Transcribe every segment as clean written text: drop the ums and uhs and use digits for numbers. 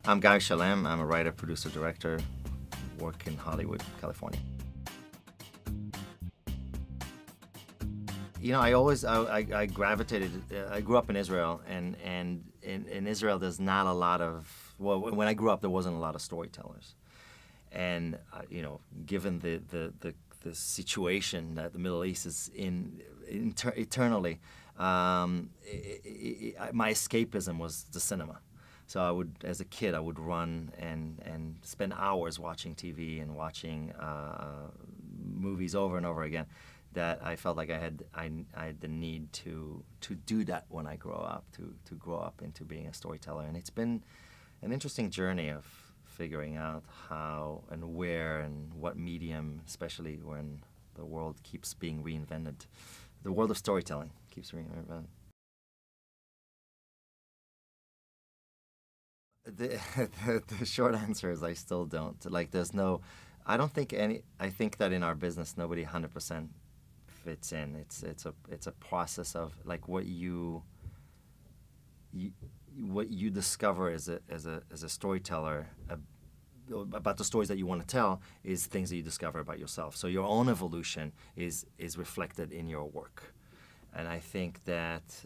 I'm Guy Shalem. I'm a writer, producer, director, work in Hollywood, California. You know, I gravitated. I grew up in Israel, and in Israel there's not a lot of. Well, when I grew up, there wasn't a lot of storytellers, and you know, given the situation that the Middle East is in eternally, my escapism was the cinema. So I would, as a kid, I would run and spend hours watching TV and watching movies over and over again. That I felt like I had the need to do that when I grow up, to grow up into being a storyteller. And it's been an interesting journey of figuring out how and where and what medium, especially when the world keeps being reinvented. The world of storytelling keeps being reinvented. The short answer is I still don't. Like, there's no, I don't think any, I think that in our business, nobody 100% fits in. It's a process of, like, what you discover as a storyteller about the stories that you want to tell is things that you discover about yourself. So your own evolution is reflected in your work, and I think that.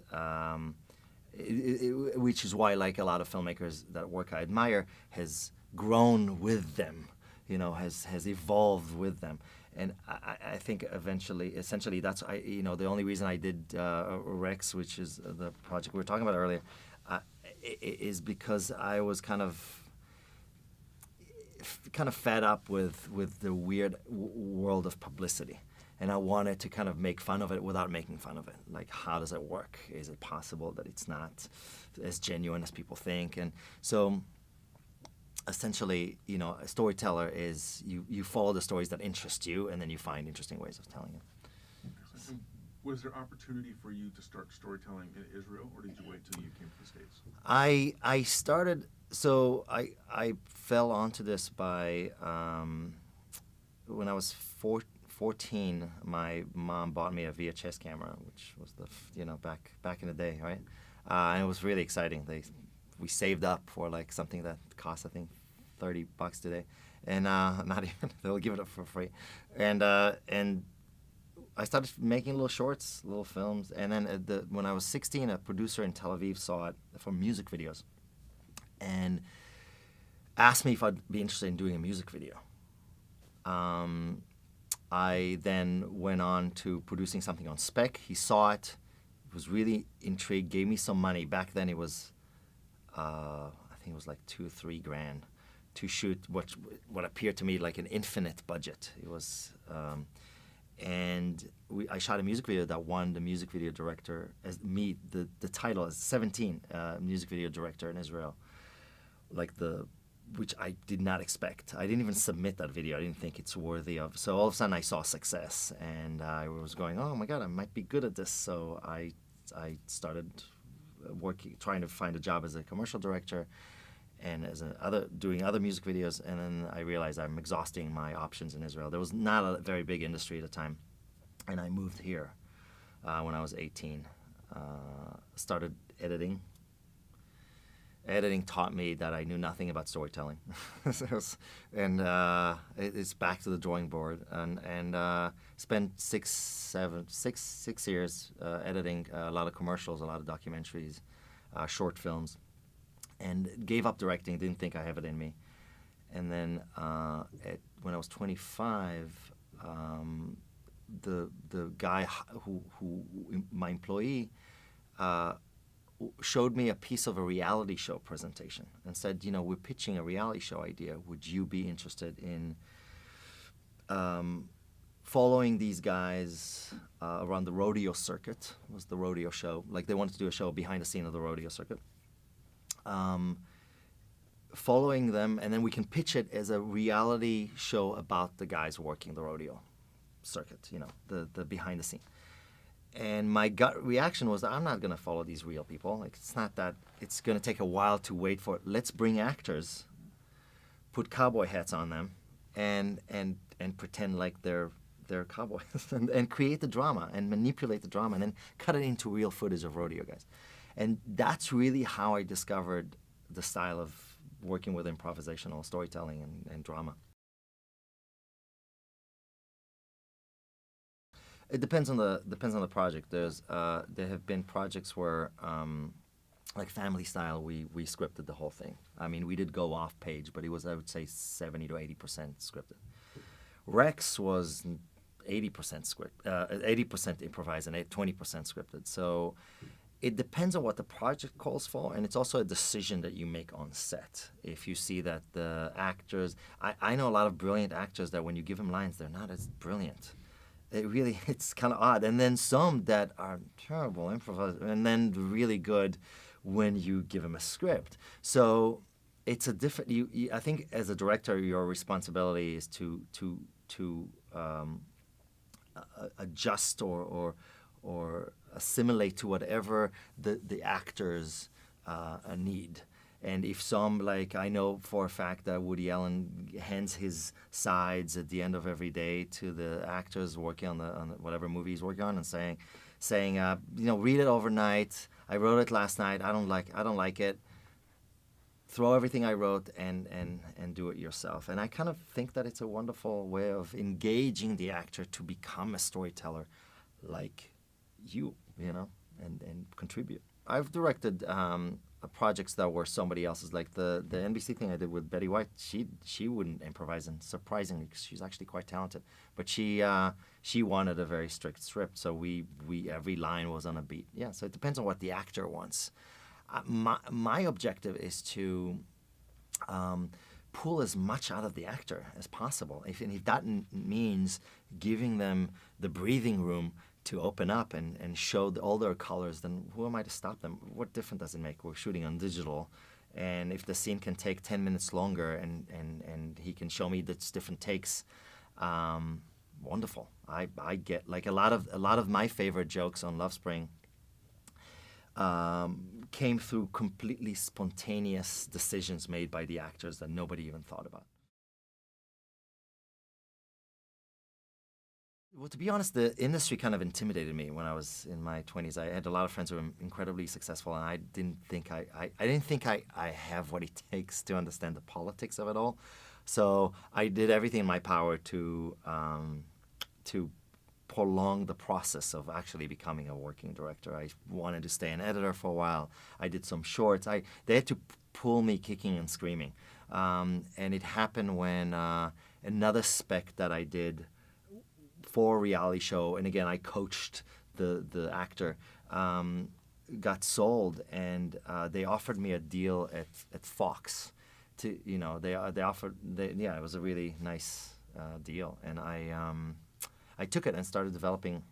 Which is why, like a lot of filmmakers that work I admire, has grown with them, you know, has evolved with them. And I think essentially, that's the only reason I did Rex, which is the project we were talking about earlier, is because I was kind of fed up with the weird world of publicity. And I wanted to kind of make fun of it without making fun of it. Like, how does it work? Is it possible that it's not as genuine as people think? And so, essentially, you know, a storyteller is you follow the stories that interest you, and then you find interesting ways of telling them. Was there opportunity for you to start storytelling in Israel, or did you wait till you came to the States? I started. So I fell onto this by when I was 14, my mom bought me a VHS camera, which was back in the day, right? And it was really exciting. We saved up for like something that cost, I think, $30 today, and not even they'll give it up for free. And I started making little shorts, little films, and then when I was 16, a producer in Tel Aviv saw it for music videos, and asked me if I'd be interested in doing a music video. I then went on to producing something on spec. He saw it, was really intrigued, gave me some money. Back then it was, I think it was like $2-3 to shoot what appeared to me like an infinite budget. It was, I shot a music video that won the music video director, the title is 17, music video director in Israel. Which I did not expect. I didn't even submit that video. I didn't think it's worthy of. So all of a sudden I saw success, and I was going, oh my God, I might be good at this. So I started trying to find a job as a commercial director, and doing other music videos. And then I realized I'm exhausting my options in Israel. There was not a very big industry at the time, and I moved here when I was 18. Started editing. Editing taught me that I knew nothing about storytelling, it's back to the drawing board, and spent 6 years editing a lot of commercials, a lot of documentaries, short films, and gave up directing. Didn't think I have it in me, and then when I was 25, the guy who my employee. Showed me a piece of a reality show presentation and said, you know, we're pitching a reality show idea. Would you be interested in following these guys around the rodeo circuit? Was the rodeo show. Like, they wanted to do a show behind the scene of the rodeo circuit. Following them, and then we can pitch it as a reality show about the guys working the rodeo circuit, you know, the behind the scene. And my gut reaction was that I'm not going to follow these real people. Like, it's not that it's going to take a while to wait for it. Let's bring actors, put cowboy hats on them, and pretend like they're cowboys, and create the drama and manipulate the drama, and then cut it into real footage of rodeo guys. And that's really how I discovered the style of working with improvisational storytelling and drama. It depends on the project. There have been projects where like Family Style, we scripted the whole thing. I mean, we did go off page, but it was, I would say, 70 to 80% scripted. Rex was 80% script, 80% improvised and 20% scripted. So it depends on what the project calls for, and it's also a decision that you make on set. If you see that the actors, I know a lot of brilliant actors that when you give them lines, they're not as brilliant. It's kind of odd. And then some that are terrible improvisers, and then really good when you give them a script. So it's a different. I think as a director, your responsibility is to adjust or assimilate to whatever the actors need. And if some, like I know for a fact that Woody Allen hands his sides at the end of every day to the actors working on whatever movie he's working on, and saying, read it overnight. I wrote it last night. I don't like it. Throw everything I wrote and do it yourself. And I kind of think that it's a wonderful way of engaging the actor to become a storyteller, like you and contribute. I've directed projects that were somebody else's, like the NBC thing I did with Betty White. She wouldn't improvise, and surprisingly, because she's actually quite talented, but she wanted a very strict script, so we every line was on a beat. Yeah, so it depends on what the actor wants. My objective is to pull as much out of the actor as possible. If that means giving them the breathing room to open up and show all their colors, then who am I to stop them? What difference does it make? We're shooting on digital, and if the scene can take 10 minutes longer and he can show me that's different takes, wonderful. I get, like, a lot of my favorite jokes on Love Spring came through completely spontaneous decisions made by the actors that nobody even thought about. Well, to be honest, the industry kind of intimidated me when I was in my 20s. I had a lot of friends who were incredibly successful, and I didn't think I have what it takes to understand the politics of it all. So I did everything in my power to prolong the process of actually becoming a working director. I wanted to stay an editor for a while. I did some shorts. They had to pull me kicking and screaming, and it happened when another spec that I did for a reality show, and again I coached the actor, got sold, and they offered me a deal at Fox. It was a really nice deal, and I took it and started developing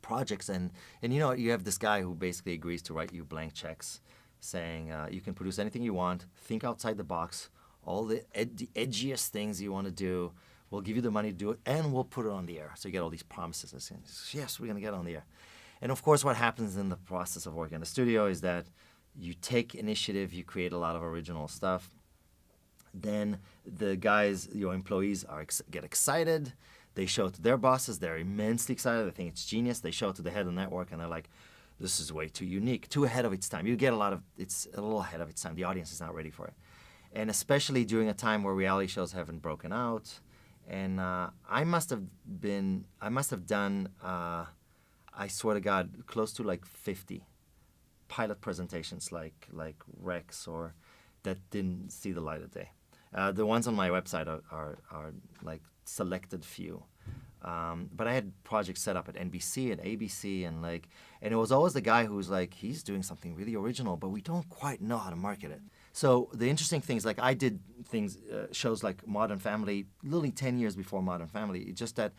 projects, and you have this guy who basically agrees to write you blank checks, saying you can produce anything you want, think outside the box, all the edgiest things you want to do. We'll give you the money to do it, and we'll put it on the air. So you get all these promises. I say, yes, we're going to get on the air. And of course, what happens in the process of working in the studio is that you take initiative, you create a lot of original stuff. Then the guys, your employees, get excited. They show it to their bosses. They're immensely excited. They think it's genius. They show it to the head of the network, and they're like, this is way too unique, too ahead of its time. It's a little ahead of its time. The audience is not ready for it. And especially during a time where reality shows haven't broken out. And I must have done, I swear to God, close to like 50 pilot presentations like Rex, or that didn't see the light of day. The ones on my website are like selected few. But I had projects set up at NBC and ABC, and it was always the guy who's like, he's doing something really original, but we don't quite know how to market it. So the interesting thing is, like, I did shows like Modern Family, literally 10 years before Modern Family. It's just that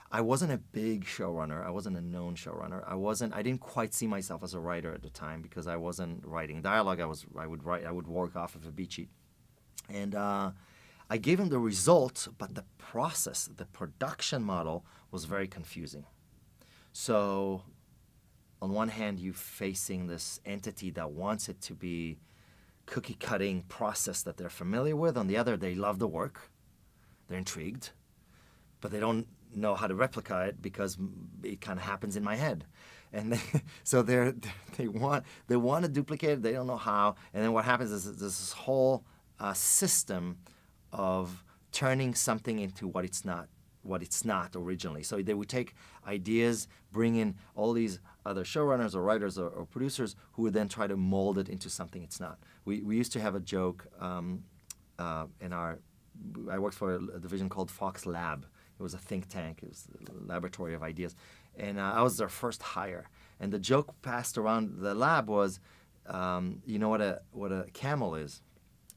I wasn't a big showrunner. I wasn't a known showrunner. I didn't quite see myself as a writer at the time, because I wasn't writing dialogue. I would work off of a beat sheet. And I gave him the result, but the process, the production model was very confusing. So on one hand, you're facing this entity that wants it to be cookie-cutting process that they're familiar with. On the other, they love the work. They're intrigued, but they don't know how to replicate it because it kind of happens in my head. And they want to duplicate it. They don't know how. And then what happens is this whole system of turning something into what it's not originally. So they would take ideas, bring in all these other showrunners or writers or producers who would then try to mold it into something it's not. We used to have a joke I worked for a division called Fox Lab. It was a think tank. It was a laboratory of ideas. And I was their first hire. And the joke passed around the lab was, you know what a camel is?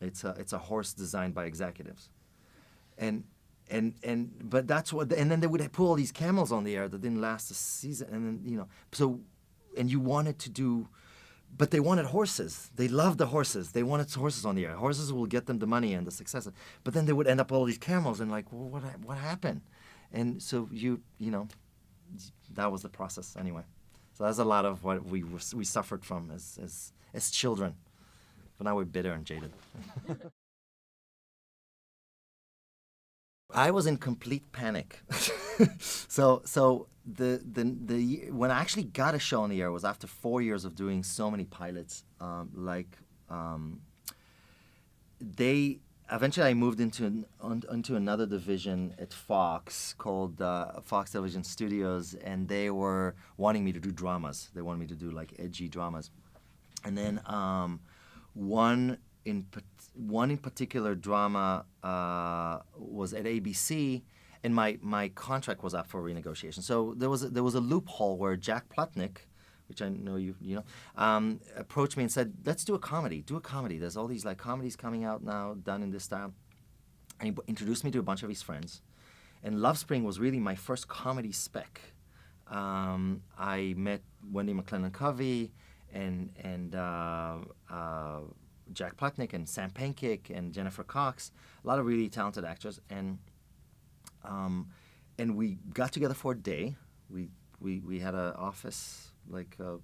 It's a horse designed by executives. But that's what, and then they would pull all these camels on the air that didn't last a season. And then, and you wanted to do, but they wanted horses. They loved the horses. They wanted horses on the air. Horses will get them the money and the success. But then they would end up all these camels and like, well, what happened? And so that was the process anyway. So that's a lot of what we suffered from as children. But now we're bitter and jaded. I was in complete panic. So when I actually got a show on the air was after 4 years of doing so many pilots. Eventually I moved into another division at Fox called Fox Television Studios, and they were wanting me to do dramas. They wanted me to do like edgy dramas, and then one in particular drama was at ABC, and my contract was up for renegotiation. So there was a loophole where Jack Plotnick, which I know you know, approached me and said, "Let's do a comedy. Do a comedy. There's all these like comedies coming out now, done in this style." And he introduced me to a bunch of his friends, and Love Spring was really my first comedy spec. I met Wendy McLennan-Covey and Jack Plotnick and Sam Pancake and Jennifer Cox, a lot of really talented actors, and we got together for a day. We had an office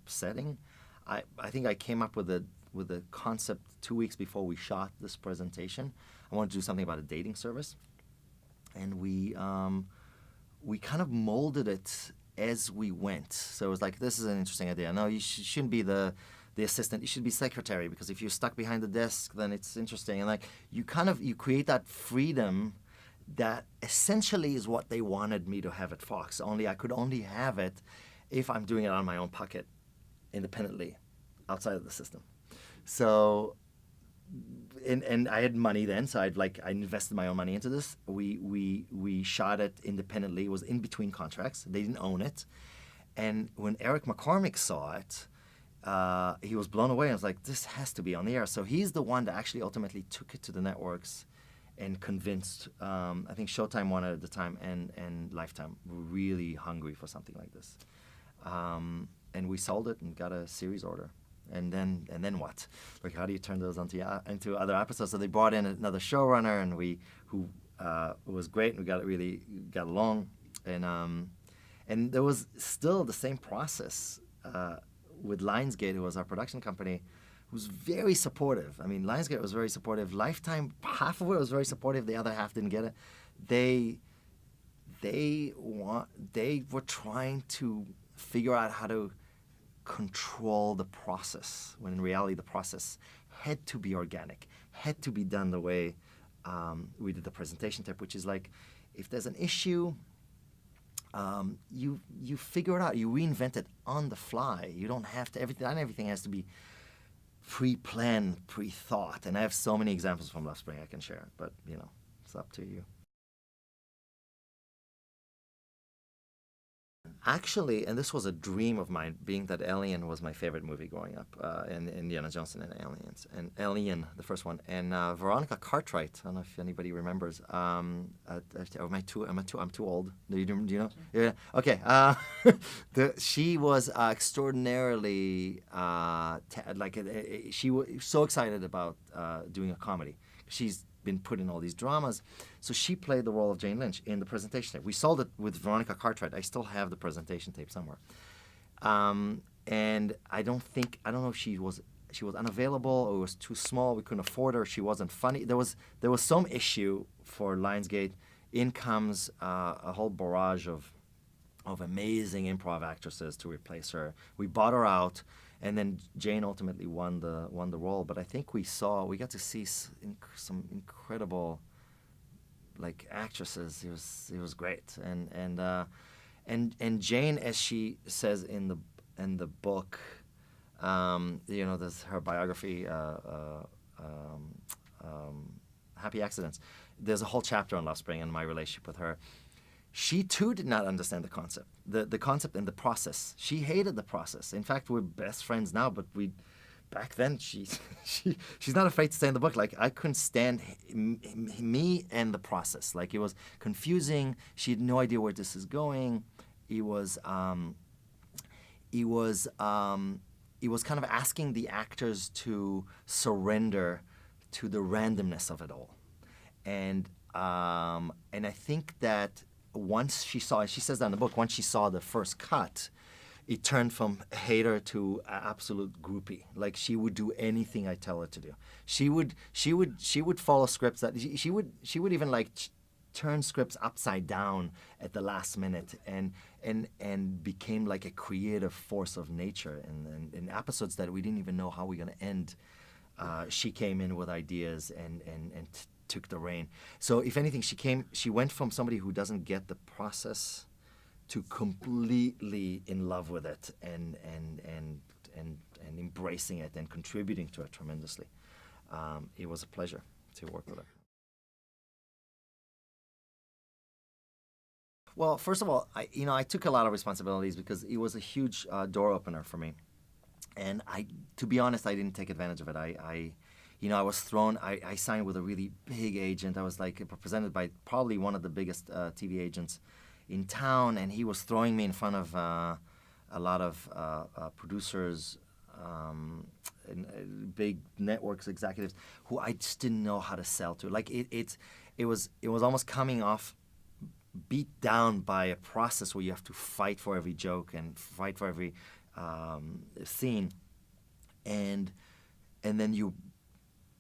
setting. I think I came up with a concept 2 weeks before we shot this presentation. I wanted to do something about a dating service, and we kind of molded it as we went. So it was like, this is an interesting idea. No, you shouldn't be the assistant. You should be secretary, because if you're stuck behind the desk, then it's interesting. And like you create that freedom that essentially is what they wanted me to have at Fox. Only I could only have it if I'm doing it on my own pocket, independently, outside of the system. So, and I had money then, so I invested my own money into this. We shot it independently. It was in between contracts. They didn't own it. And when Eric McCormick saw it, he was blown away. I was like, this has to be on the air. So he's the one that actually ultimately took it to the networks and convinced, I think Showtime wanted at the time, and Lifetime were really hungry for something like this. And we sold it and got a series order. And then what? Like, how do you turn those into other episodes? So they brought in another showrunner, and who was great, and we got along. And there was still the same process with Lionsgate, who was our production company, who was very supportive. I mean, Lionsgate was very supportive. Lifetime, half of it was very supportive. The other half didn't get it. They were trying to figure out how to control the process, when in reality the process had to be organic, had to be done the way we did the presentation tape, which is like, if there's an issue, you figure it out, you reinvent it on the fly. You don't have to, everything has to be pre-planned, pre-thought. And I have so many examples from Love Spring I can share, but it's up to you. Actually, and this was a dream of mine, being that Alien was my favorite movie growing up, and Indiana Jones and Alien, the first one, and Veronica Cartwright. I don't know if anybody remembers. Am I too old? Do you know? Yeah. Okay. She was extraordinarily she was so excited about doing a comedy. She's been put in all these dramas. So she played the role of Jane Lynch in the presentation tape. We sold it with Veronica Cartwright. I still have the presentation tape somewhere. And I don't know if she was unavailable, or it was too small, we couldn't afford her, she wasn't funny. There was some issue for Lionsgate. In comes a whole barrage of of amazing improv actresses to replace her. We bought her out, and then Jane ultimately won the role. But I think we got to see some incredible like actresses. It was great, and Jane, as she says in the book, there's her biography, Happy Accidents. There's a whole chapter on Love Spring and my relationship with her. She too did not understand the concept, the concept and the process. She hated the process. In fact, we're best friends now, but back then she's not afraid to say in the book, like, I couldn't stand me and the process. Like, it was confusing. She had no idea where this is going. It was kind of asking the actors to surrender to the randomness of it all. And I think that once she says that in the book, once she saw the first cut, it turned from hater to absolute groupie. Like, she would do anything I tell her to do. She would follow scripts that she would even like turn scripts upside down at the last minute, and became like a creative force of nature. And in episodes that we didn't even know how we're going to end, she came in with ideas and took the reign. So if anything, she went from somebody who doesn't get the process to completely in love with it and embracing it and contributing to it tremendously. It was a pleasure to work with her. Well, first of all, I took a lot of responsibilities because it was a huge door opener for me, and to be honest, I didn't take advantage of it. I was thrown. I signed with a really big agent. I was like represented by probably one of the biggest TV agents in town, and he was throwing me in front of a lot of producers, and big networks executives who I just didn't know how to sell to. Like, it was almost coming off beat down by a process where you have to fight for every joke and fight for every scene, and then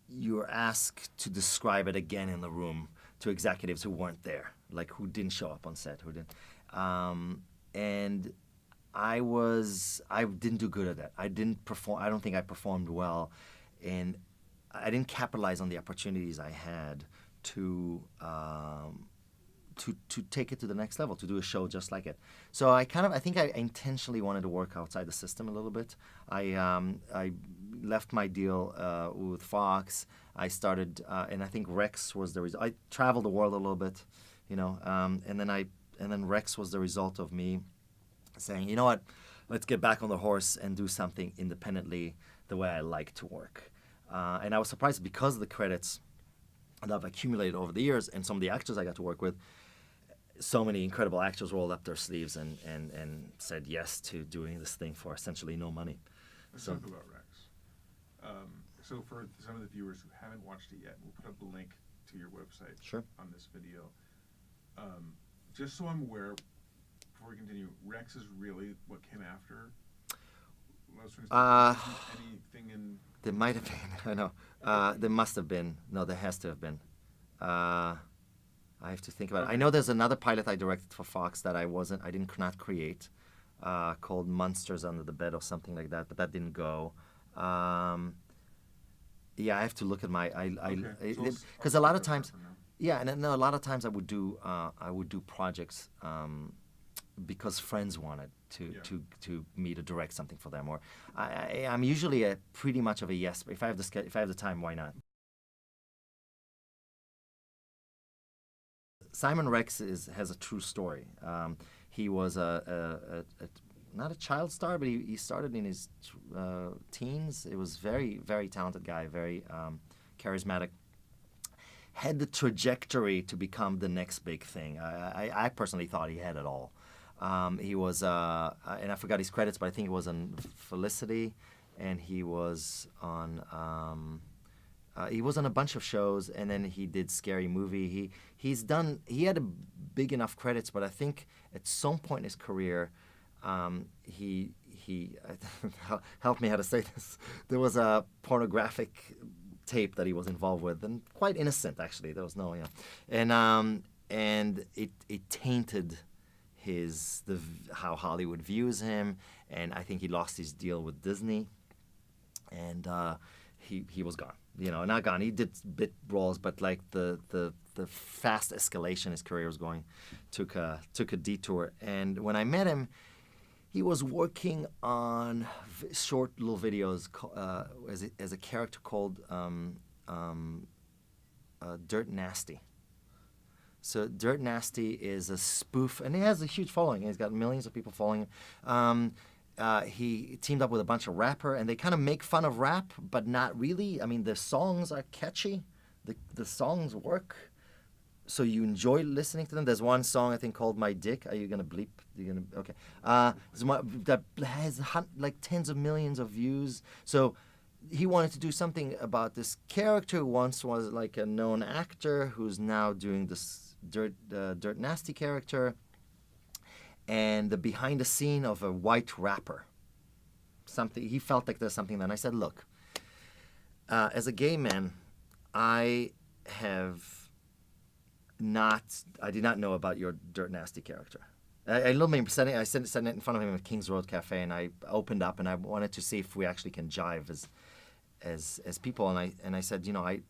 you're asked to describe it again in the room to executives who weren't there, like who didn't show up on set, who didn't, and I didn't do good at that. I didn't perform. I don't think I performed well, and I didn't capitalize on the opportunities I had to take it to the next level, to do a show just like it. So I think I intentionally wanted to work outside the system a little bit. I left my deal with Fox. I started, and I think Rex was the result. I traveled the world a little bit, and then Rex was the result of me saying, you know what, let's get back on the horse and do something independently the way I like to work. And I was surprised because of the credits that I've accumulated over the years and some of the actors I got to work with. So many incredible actors rolled up their sleeves and said yes to doing this thing for essentially no money. Let's talk about Rex. So for some of the viewers who haven't watched it yet, we'll put up the link to your website on this video. Just so I'm aware, before we continue, Rex is really what came after? Anything in... There might have been, I know. There must have been. No, there has to have been. I have to think about it. I know there's another pilot I directed for Fox that I did not create, called Monsters Under the Bed or something like that, but that didn't go. Yeah, I have to look at my, because a lot of times, a lot of times I would do projects because friends wanted to me to direct something for them, or I'm usually pretty much of a yes. If I have the time, why not? Simon Rex has a true story. He was not a child star, but he started in his teens. It was very, very talented guy, very charismatic. Had the trajectory to become the next big thing. I personally thought he had it all. He was, and I forgot his credits, but I think he was on Felicity, and he was on a bunch of shows, and then he did Scary Movie. He had a big enough credits, but I think at some point in his career, he help me how to say this. There was a pornographic tape that he was involved with, and quite innocent actually. There was no, and it tainted how Hollywood views him, and I think he lost his deal with Disney, and he was gone. Not gone. He did bit roles, but like the fast escalation his career was going took a detour. And when I met him, he was working on short little videos as a character called Dirt Nasty. So Dirt Nasty is a spoof, and he has a huge following. He's got millions of people following him. He teamed up with a bunch of rappers, and they kind of make fun of rap, but not really. I mean, the songs are catchy. The songs work, so you enjoy listening to them. There's one song, I think, called My Dick. Are you going to bleep? Okay. That has like tens of millions of views. So he wanted to do something about this character who once was like a known actor who's now doing this Dirt Nasty character, and the behind the scene of a white rapper. Something he felt like there's something there. And I said, look, as a gay man, I did not know about your Dirt Nasty character. I remember sitting it in front of him at Kings Road Cafe, and I opened up and I wanted to see if we actually can jive as people. And I said, I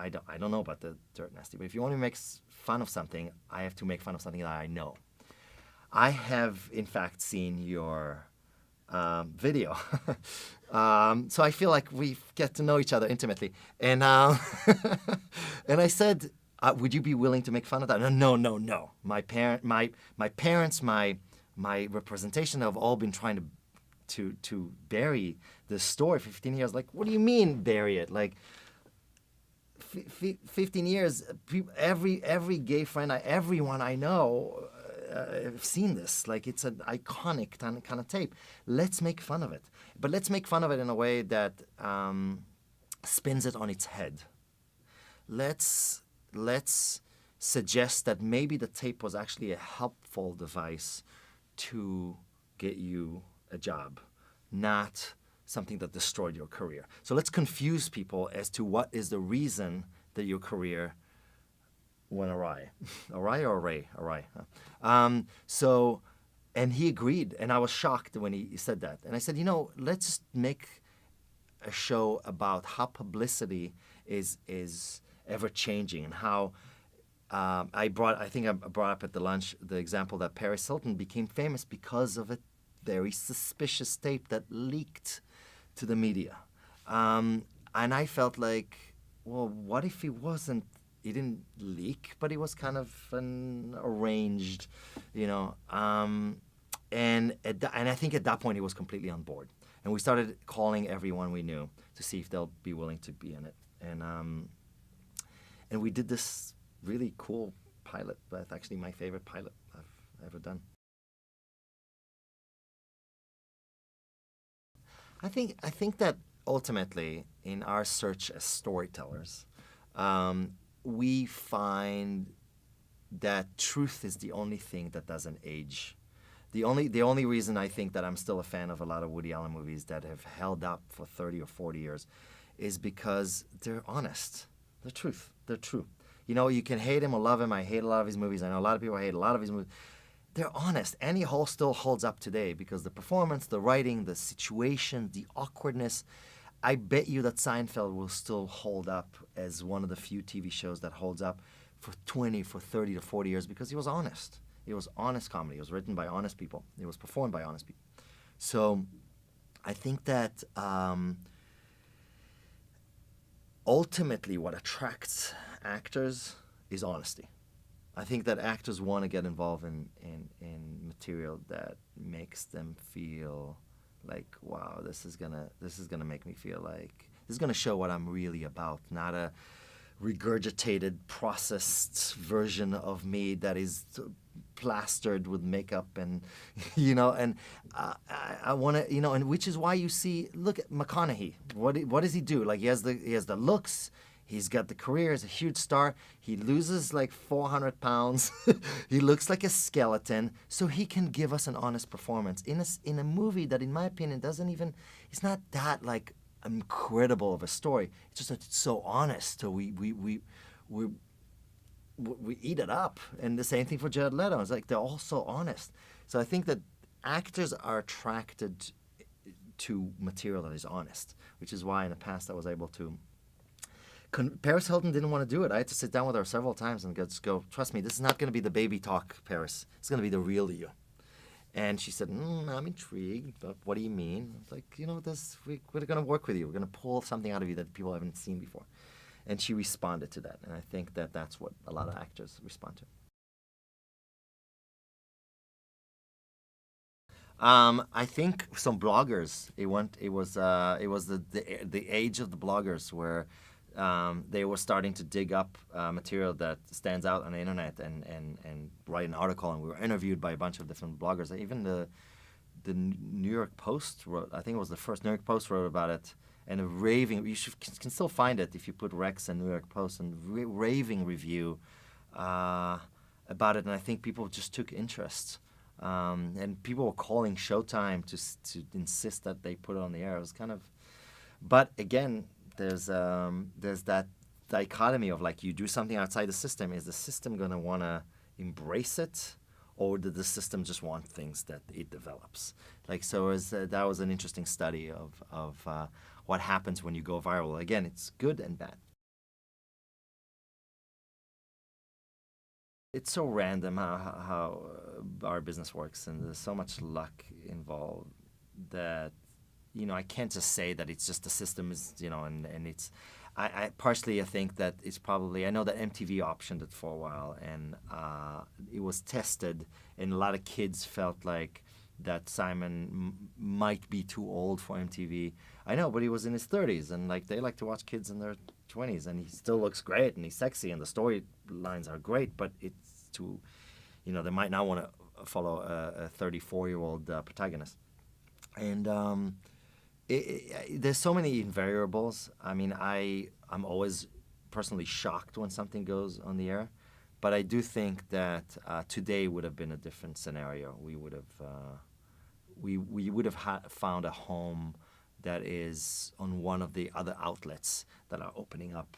don't know about the Dirt Nasty, but if you want to make fun of something, I have to make fun of something that I know. I have, in fact, seen your video. So I feel like we get to know each other intimately. And and I said, would you be willing to make fun of that? No. My parents, my representation have all been trying to bury this story for 15 years. Like, what do you mean bury it? Like, 15 years, every gay friend, everyone I know, have seen this. Like, it's an iconic kind of tape. Let's make fun of it. But let's make fun of it in a way that spins it on its head. Let's suggest that maybe the tape was actually a helpful device to get you a job, not something that destroyed your career. So let's confuse people as to what is the reason that your career went awry. Awry or array? Awry. Huh? And he agreed, and I was shocked when he said that. And I said, let's make a show about how publicity is ever changing, and how I brought up at the lunch the example that Paris Hilton became famous because of a very suspicious tape that leaked to the media. And I felt like, well, what if he didn't leak, but he was kind of an arranged, and I think at that point he was completely on board. And we started calling everyone we knew to see if they'll be willing to be in it. And we did this really cool pilot. That's actually my favorite pilot I've ever done. I think that ultimately, in our search as storytellers, we find that truth is the only thing that doesn't age. The only reason I think that I'm still a fan of a lot of Woody Allen movies that have held up for 30 or 40 years is because they're honest. They're truth. They're true. You can hate him or love him. I hate a lot of his movies. I know a lot of people hate a lot of his movies. They're honest. Annie Hall still holds up today because the performance, the writing, the situation, the awkwardness. I bet you that Seinfeld will still hold up as one of the few TV shows that holds up for 20, for 30 to 40 years because he was honest. It was honest comedy. It was written by honest people. It was performed by honest people. So I think that ultimately what attracts actors is honesty. I think that actors want to get involved in material that makes them feel like, wow, this is gonna make me feel like this is gonna show what I'm really about, not a regurgitated, processed version of me that is plastered with makeup and I want to and which is why you see, look at McConaughey. What does he do? Like he has the looks. He's got the career as a huge star. He loses like 400 pounds. He looks like a skeleton, so he can give us an honest performance in a movie that, in my opinion, it's not that like incredible of a story. It's just that it's so honest. So we eat it up. And the same thing for Jared Leto. It's like they're all so honest. So I think that actors are attracted to material that is honest, which is why in the past I was able to. Paris Hilton didn't want to do it. I had to sit down with her several times and just go, trust me, this is not going to be the baby talk, Paris. It's going to be the real you. And she said, I'm intrigued, but what do you mean? I was like, we're going to work with you. We're going to pull something out of you that people haven't seen before. And she responded to that. And I think that that's what a lot of actors respond to. I think some bloggers. It was the age of the bloggers where they were starting to dig up material that stands out on the internet and write an article. And we were interviewed by a bunch of different bloggers. Even the New York Post wrote. I think it was the first New York Post wrote about it. And a raving. You can still find it if you put Rex and New York Post and raving review about it. And I think people just took interest. And people were calling Showtime to insist that they put it on the air. It was kind of, but again, there's that dichotomy of like you do something outside the system. Is the system going to want to embrace it, or did the system just want things that it develops? Like so, that was an interesting study of what happens when you go viral. Again, it's good and bad. It's so random how our business works, and there's so much luck involved that I can't just say that it's just the system is and it's I partially I think that it's probably I know that MTV optioned it for a while, and it was tested, and a lot of kids felt like that Simon might be too old for MTV. I know, but he was in his 30s, and like they like to watch kids in their 20s, and he still looks great, and he's sexy, and the storylines are great, but it's too, they might not want to follow a 34-year-old protagonist. And there's so many variables. I mean, I'm always personally shocked when something goes on the air, but I do think that today would have been a different scenario. We would have we would have found a home that is on one of the other outlets that are opening up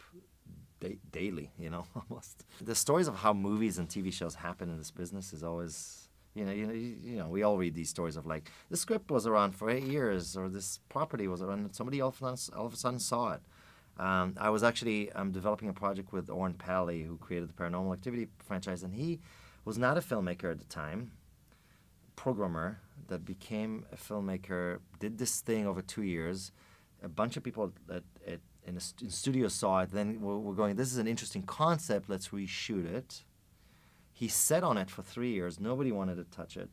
daily, almost. The stories of how movies and TV shows happen in this business is always, we all read these stories of like, the script was around for 8 years, or this property was around, and somebody all of a sudden saw it. I'm developing a project with Oren Pally, who created the Paranormal Activity franchise, and he was not a filmmaker at the time, programmer that became a filmmaker, did this thing over 2 years. A bunch of people in studio saw it, then we're going, this is an interesting concept, let's reshoot it. He sat on it for 3 years. Nobody wanted to touch it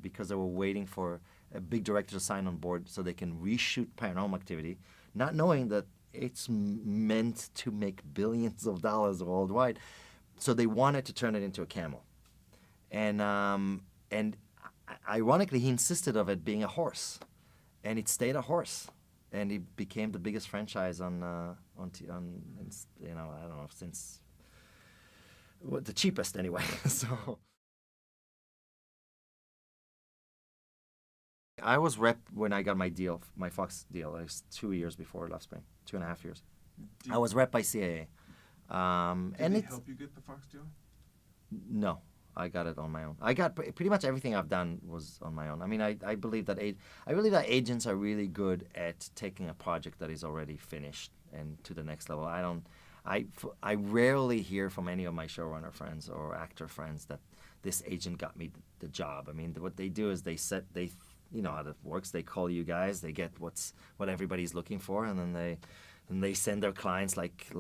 because they were waiting for a big director to sign on board so they can reshoot Paranormal Activity, not knowing that it's meant to make billions of dollars worldwide. So they wanted to turn it into a camel. And ironically, he insisted of it being a horse. And it stayed a horse. And it became the biggest franchise I don't know, since the cheapest anyway. So I was rep when I got my deal, my Fox deal. It was 2 years before Love Spring, 2.5 years. I was rep by CAA. Did they help you get the Fox deal? No, I got it on my own. I got pretty much everything I've done was on my own. I mean, I believe that agents are really good at taking a project that is already finished and to the next level. I rarely hear from any of my showrunner friends or actor friends that this agent got me the job. I mean, what they do is you know how that works. They call you guys, they get what everybody's looking for, and then they send their clients like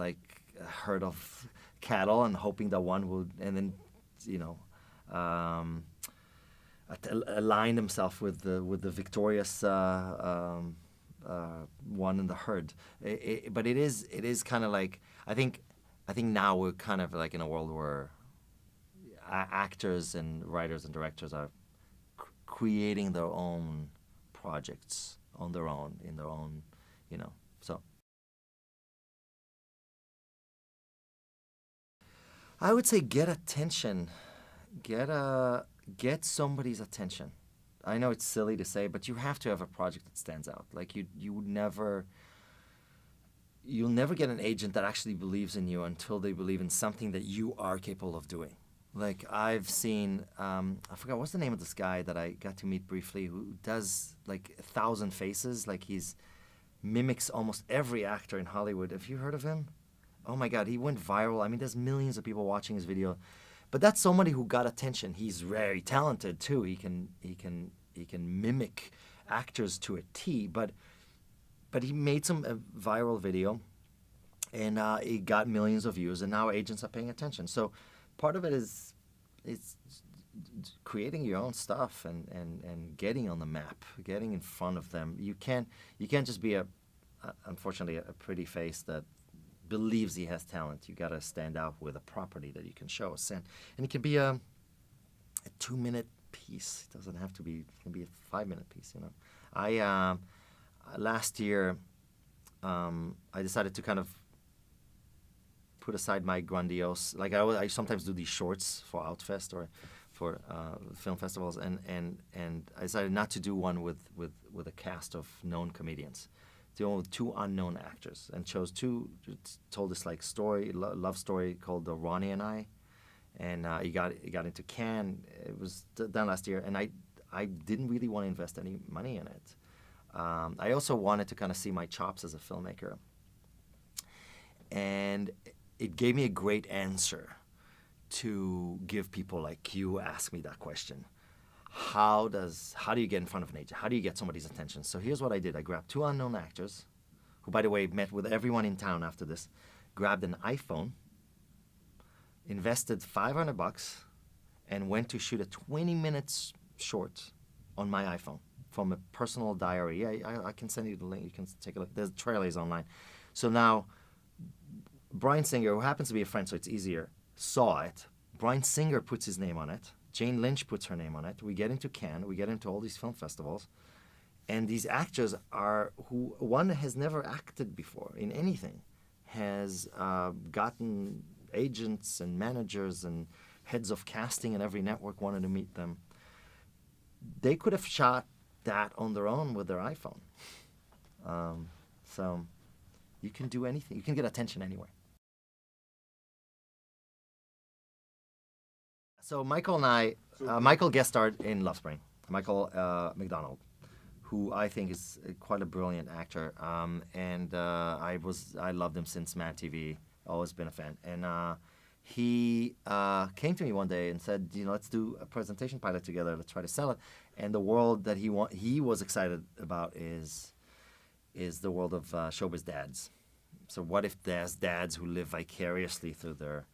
a herd of cattle, and hoping that one will, and then align themselves with the victorious one in the herd. But it is kind of like I think now we're kind of like in a world where actors and writers and directors are creating their own projects on their own, in their own, so. I would say get attention. Get somebody's attention. I know it's silly to say, but you have to have a project that stands out. Like you would never. you'll never get an agent that actually believes in you until they believe in something that you are capable of doing. Like I've seen, I forgot what's the name of this guy that I got to meet briefly, who does like 1,000 faces. Like he's mimics almost every actor in Hollywood. Have you heard of him? Oh my God, he went viral. I mean, there's millions of people watching his video, but that's somebody who got attention. He's very talented too. He can mimic actors to a T. But he made some viral video, and it got millions of views, and now agents are paying attention. So part of it is it's creating your own stuff and getting on the map, getting in front of them. You can't just be unfortunately a pretty face that believes he has talent. You got to stand out with a property that you can show us, and it can be a 2-minute piece. It doesn't have to be. It can be a 5-minute piece. You know, I last year I decided to kind of put aside my grandiose, like I sometimes do these shorts for Outfest or for film festivals, and I decided not to do one with a cast of known comedians. Do one with 2 unknown actors, and told this like love story called Ronnie and I, and it got into Cannes. It was done last year, and I didn't really want to invest any money in it. I also wanted to kind of see my chops as a filmmaker, and it gave me a great answer to give people like you ask me that question. How do you get in front of an agent? How do you get somebody's attention? So here's what I did. I grabbed 2 unknown actors, who, by the way, met with everyone in town after this, grabbed an iPhone, invested $500, and went to shoot a 20-minute short on my iPhone from a personal diary. I can send you the link. You can take a look. There's trailers online. So now, Bryan Singer, who happens to be a friend, so it's easier, saw it. Bryan Singer puts his name on it. Jane Lynch puts her name on it. We get into Cannes. We get into all these film festivals. And these actors who one has never acted before in anything, has gotten agents and managers and heads of casting, and every network wanted to meet them. They could have shot that on their own with their iPhone. So you can do anything. You can get attention anywhere. So Michael and I, Michael guest starred in Love Spring. Michael McDonald, who I think is quite a brilliant actor, and I loved him since Mad TV. Always been a fan, and he came to me one day and said, let's do a presentation pilot together. Let's try to sell it. And the world that he was excited about is the world of showbiz dads. So what if there's dads who live vicariously through their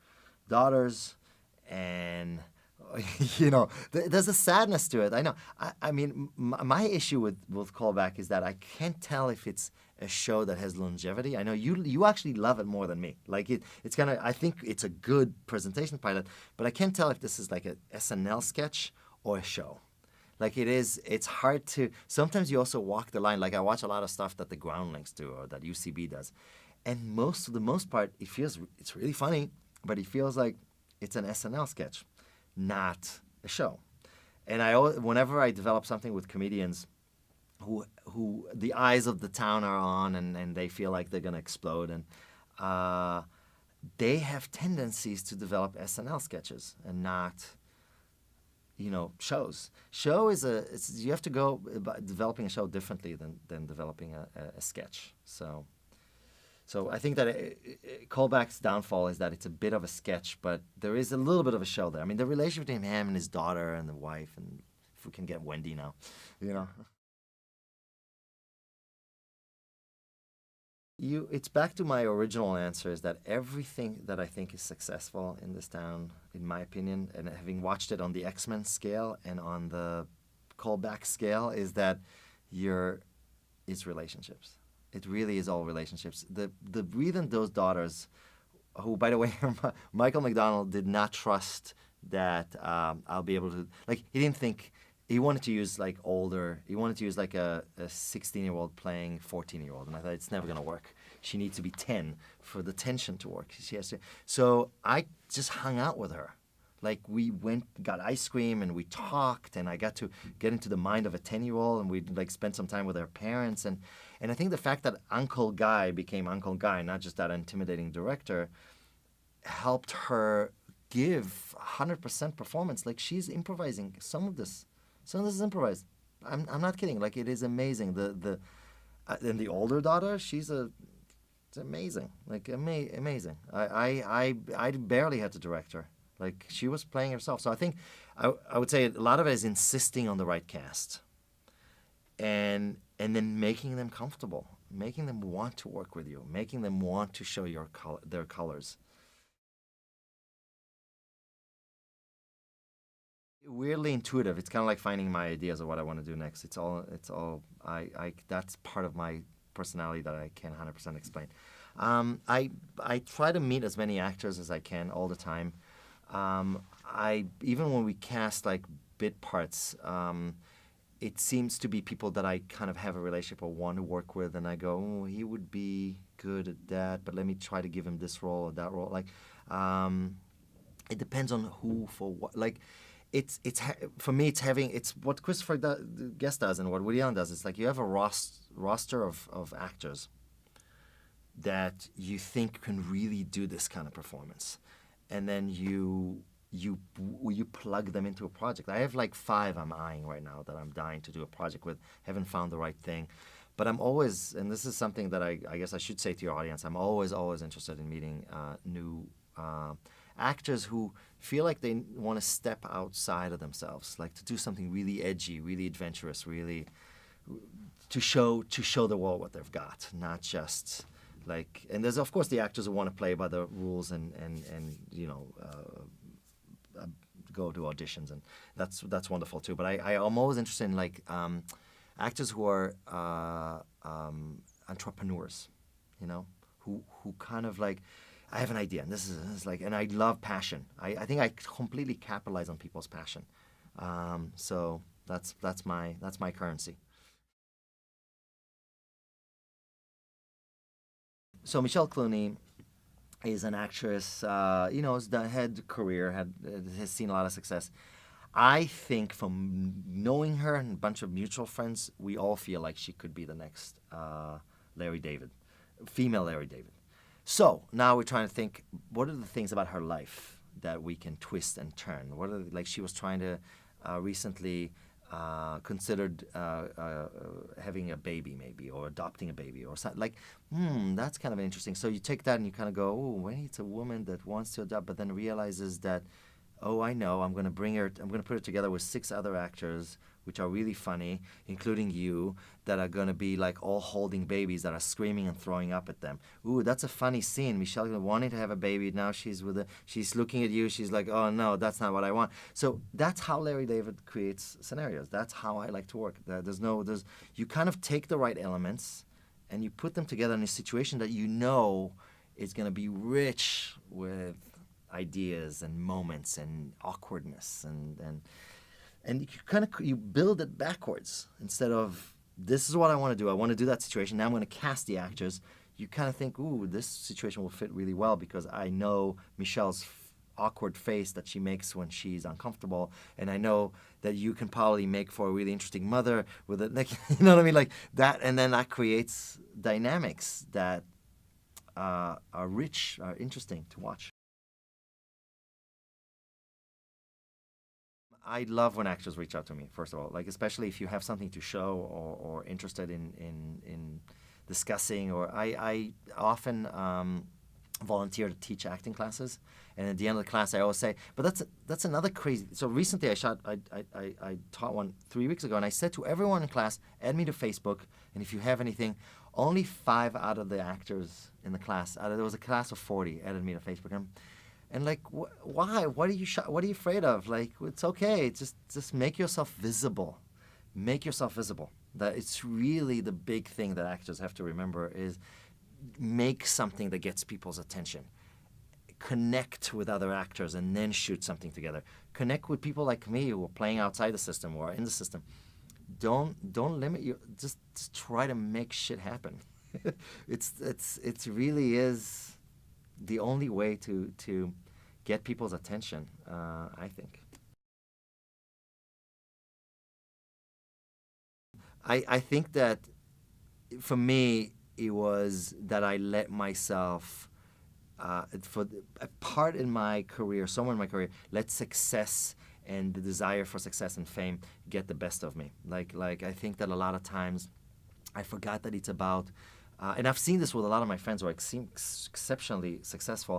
daughters? And there's a sadness to it. I know. I mean, my issue with Callback is that I can't tell if it's a show that has longevity. I know you actually love it more than me. Like it's kind of, I think it's a good presentation pilot, but I can't tell if this is like a SNL sketch or a show. Like it's hard to. Sometimes you also walk the line. Like I watch a lot of stuff that the Groundlings do or that UCB does, and for the most part, it's really funny, but it feels like it's an SNL sketch, not a show. And whenever I develop something with comedians who the eyes of the town are on and they feel like they're going to explode, and they have tendencies to develop SNL sketches and not, shows. Show you have to go about developing a show differently than developing a sketch. So I think that Callback's downfall is that it's a bit of a sketch, but there is a little bit of a show there. I mean, the relationship between him and his daughter and the wife, and if we can get Wendy now, It's back to my original answer, is that everything that I think is successful in this town, in my opinion, and having watched it on the X-Men scale and on the Callback scale, is that it's relationships. It really is all relationships. Even those daughters, who, by the way, Michael McDonald did not trust that I'll be able to, like, he didn't think, he wanted to use like older, he wanted to use like a 16-year-old playing 14-year-old, and I thought it's never going to work. She needs to be 10 for the tension to work. So I just hung out with her Like we got ice cream, and we talked, and I got to get into the mind of a 10-year-old, and we like spent some time with their parents, and I think the fact that Uncle Guy became Uncle Guy, not just that intimidating director, helped her give 100% performance. Like she's improvising some of this is improvised. I'm not kidding. Like it is amazing. And the older daughter, it's amazing. Like amazing. I barely had to direct her. Like she was playing herself. So I think I would say a lot of it is insisting on the right cast, and then making them comfortable, making them want to work with you, making them want to show their colors. Weirdly intuitive. It's kind of like finding my ideas of what I want to do next. It's all. I that's part of my personality that I can't 100% explain. I try to meet as many actors as I can all the time. I even when we cast like bit parts, it seems to be people that I kind of have a relationship or want to work with, and I go, oh, he would be good at that, but let me try to give him this role or that role. Like, it depends on who for what. Like, it's for me, it's what Christopher Guest does and what Woody Allen does. It's like you have a roster of actors that you think can really do this kind of performance, and then you plug them into a project. I have like 5 I'm eyeing right now that I'm dying to do a project with. Haven't found the right thing, but I'm always, and this is something that I guess I should say to your audience, I'm always interested in meeting new actors who feel like they want to step outside of themselves, like to do something really edgy, really adventurous, really to show the world what they've got, not just like. And there's of course the actors who want to play by the rules and go to auditions, and that's wonderful too. But I'm always interested in like actors who are entrepreneurs, who kind of like, I have an idea, and this is like, and I love passion. I think I completely capitalize on people's passion. So that's my currency. So Michelle Clooney is an actress, has has seen a lot of success. I think from knowing her and a bunch of mutual friends, we all feel like she could be the next Larry David, female Larry David. So now we're trying to think, what are the things about her life that we can twist and turn? Like she was trying to recently considered having a baby maybe, or adopting a baby or something. Like, that's kind of interesting. So you take that and you kind of go, oh, well, it's a woman that wants to adopt, but then realizes that, oh, I know, I'm going to put her together with 6 other actors, which are really funny, including you, that are going to be like all holding babies that are screaming and throwing up at them. Ooh, that's a funny scene. Michelle wanting to have a baby, now she's looking at you, she's like, oh no, that's not what I want. So that's how Larry David creates scenarios. That's how I like to work. You kind of take the right elements and you put them together in a situation that you know is going to be rich with ideas and moments and awkwardness, and you build it backwards. Instead of, this is what I want to do, I want to do that situation, now I'm going to cast the actors. You kind of think, ooh, this situation will fit really well because I know Michelle's awkward face that she makes when she's uncomfortable, and I know that you can probably make for a really interesting mother with it, like, you know what I mean, like that, and then that creates dynamics that are rich, are interesting to watch. I love when actors reach out to me, first of all, like especially if you have something to show or interested in discussing. Or I often volunteer to teach acting classes, and at the end of the class I always say, but that's another crazy. So recently I taught one 3 weeks ago, and I said to everyone in class, add me to Facebook, and if you have anything, only 5 out of the actors in the class, there was a class of 40, added me to Facebook. And like, why? What are you afraid of? Like, it's okay. Just make yourself visible. Make yourself visible. That it's really the big thing that actors have to remember is make something that gets people's attention. Connect with other actors and then shoot something together. Connect with people like me who are playing outside the system or in the system. Don't limit you. Just try to make shit happen. It's really is the only way to get people's attention, I think. I think that for me, it was that I let myself, for a part in my career, somewhere in my career, let success and the desire for success and fame get the best of me. Like I think that a lot of times I forgot that it's about, and I've seen this with a lot of my friends who are exceptionally successful.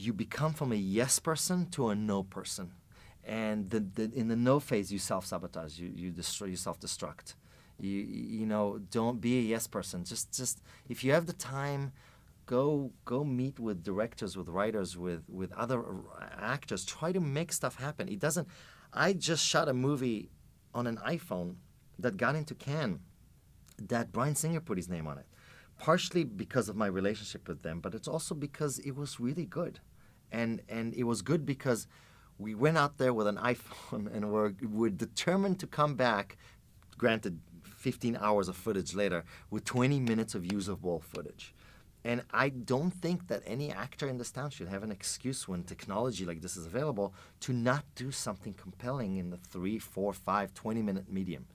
You become from a yes person to a no person. And in the no phase, you self-sabotage, you destroy, you self-destruct. You know, don't be a yes person. Just if you have the time, go meet with directors, with writers, with other actors. Try to make stuff happen. It doesn't. I just shot a movie on an iPhone that got into Cannes, that Bryan Singer put his name on it, partially because of my relationship with them, but it's also because it was really good, and it was good because we went out there with an iPhone and we're determined to come back. Granted, 15 hours of footage later, with 20 minutes of usable footage. And I don't think that any actor in this town should have an excuse when technology like this is available to not do something compelling in the 3, 4, 5, 20-minute medium.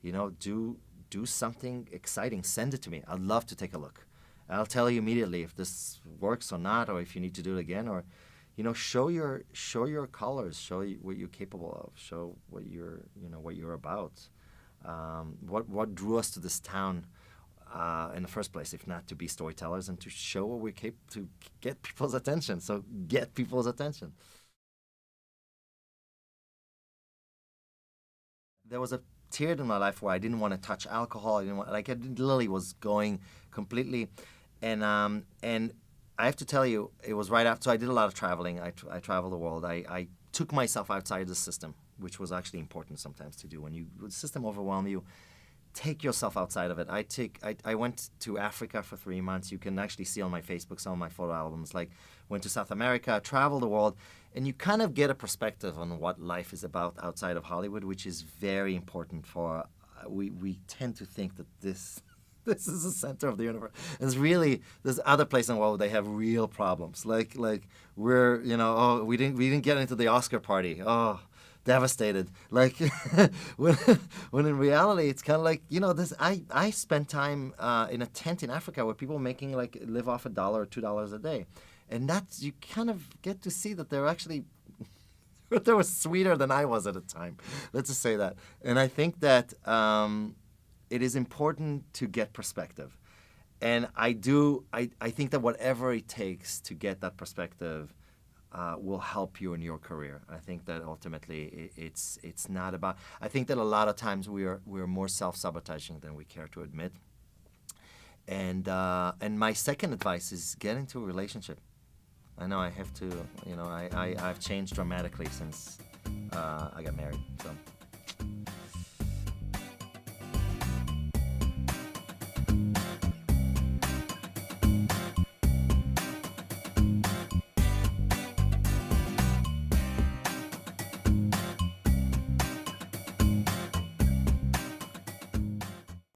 You know, do something exciting. Send it to me. I'd love to take a look. I'll tell you immediately if this works or not, or if you need to do it again, or, you know, show your colors, show what you're capable of, show what you're about. What drew us to this town in the first place, if not to be storytellers and to show what we're capable, to get people's attention. So get people's attention. There was a period in my life where I didn't want to touch alcohol. I literally was going completely, and I have to tell you, it was right after. So I did a lot of traveling. I traveled the world. I took myself outside the system, which was actually important sometimes to do. When the system overwhelms you, take yourself outside of it. I went to Africa for 3 months. You can actually see on my Facebook some of my photo albums. Like, went to South America, traveled the world, and you kind of get a perspective on what life is about outside of Hollywood, which is very important for, we tend to think that this is the center of the universe. There's other places in the world where they have real problems. Like we're, you know, oh, we didn't get into the Oscar party. Oh, devastated. Like when in reality it's kind of like, you know, this. I spent time in a tent in Africa where people making live off $1 or $2 a day, and that's, you kind of get to see that they're actually they were sweeter than I was at the time. Let's just say that. And I think that it is important to get perspective, and I think that whatever it takes to get that perspective will help you in your career. I think that ultimately it's not about. I think that a lot of times we're more self-sabotaging than we care to admit. And my second advice is get into a relationship. I know I have to. You know, I've changed dramatically since I got married. So.